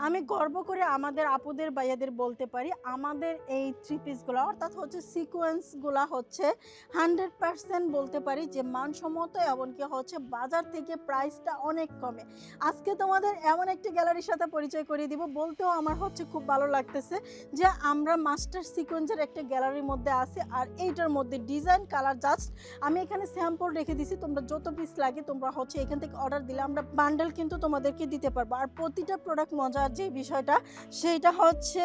আমি গর্ব করে আমাদের আপুদের ভাইয়াদের বলতে পারি আমাদের এই থ্রি পিসগুলো অর্থাৎ হচ্ছে সিকোয়েন্সগুলো হচ্ছে 100% বলতে পারি যে মানসম্মত, এমনকি হচ্ছে বাজার থেকে প্রাইসটা অনেক কমে। আজকে তোমাদের এমন একটি গ্যালারির সাথে পরিচয় করিয়ে দিব, বলতেও আমার হচ্ছে খুব ভালো লাগতেছে যে আমরা মাস্টার সিকোয়েন্সের একটা গ্যালারির মধ্যে আছি। আর এইটার মধ্যে ডিজাইন কালার জাস্ট আমি এখানে স্যাম্পল রেখে দিছি, তোমরা যত পিস লাগে তোমরা হচ্ছে এখান থেকে অর্ডার দিলে আমরা বান্ডেল কিন্তু তোমাদেরকে দিতে পারবো। আর প্রতিটা প্রোডাক্ট মজার যে বিষয়টা সেইটা হচ্ছে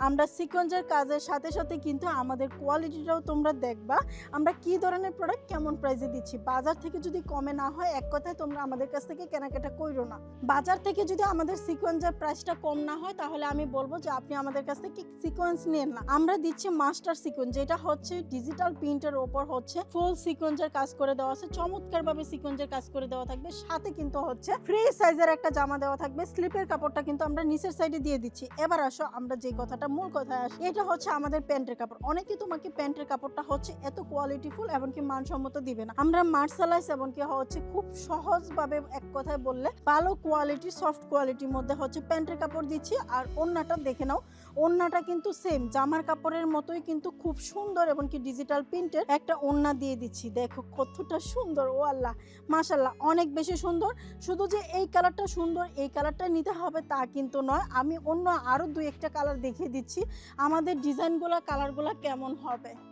আমরা সিকোয়েন্সের কাজের সাথে সাথে কিন্তু আমাদের কোয়ালিটিটাও তোমরা দেখবা, আমরা কি ধরনের প্রোডাক্ট কেমন প্রাইসে দিচ্ছি। বাজার থেকে যদি কমে না হয়, এক কথায় তোমরা আমাদের কাছ থেকে কেনাকাটা করো না। বাজার থেকে যদি আমাদের সিকোয়েন্সের প্রাইসটা কম না হয় তাহলে আমি বলবো যে আপনি আমাদের কাছ থেকে সিকোয়েন্স নেন না। আমরা দিচ্ছি মাস্টার সিকোয়েন্স, যেটা হচ্ছে ডিজিটাল প্রিন্টের ওপর হচ্ছে ফুল সিকোয়েন্সের কাজ করে দেওয়া আছে, চমৎকার ভাবে সিকোয়েন্সের কাজ করে দেওয়া থাকবে। সাথে কিন্তু হচ্ছে ফ্রি সাইজের একটা জামা দেওয়া থাকবে, স্লিপের কাপড়টা কিন্তু আমরা নিচের সাইডে দিয়ে দিচ্ছি। এবার আসো আমরা যে কথাটা মূল কথায় আসি, এটা হচ্ছে আমাদের প্যান্টের কাপড়। অনেকে তোমাকে প্যান্টের কাপড়টা হচ্ছে এত কোয়ালিটিফুল এমনকি মানসম্মত দিবে না। আমরা মার্শালাইজ এমনকি হচ্ছে খুব সহজভাবে এক কথায় বললে ভালো কোয়ালিটি সফট কোয়ালিটির মধ্যে হচ্ছে প্যান্টের কাপড় দিচ্ছি। আর ওড়নাটা দেখে নাও, ওড়নাটা কিন্তু সেম জামার কাপড়ের মতোই কিন্তু খুব সুন্দর এমনকি ডিজিটাল প্রিন্টের একটা ওড়না দিয়ে দিচ্ছি। দেখো কতটা সুন্দর, ও আল্লাহ মাশাআল্লাহ অনেক বেশি সুন্দর। শুধু যে এই কালারটা সুন্দর এই কালারটা নিতে হবে তা কিন্তু নয়, আমি অন্য আরো দুই একটা কালার দেখিয়ে দিচ্ছি আমাদের ডিজাইনগুলো কালারগুলো কেমন হবে।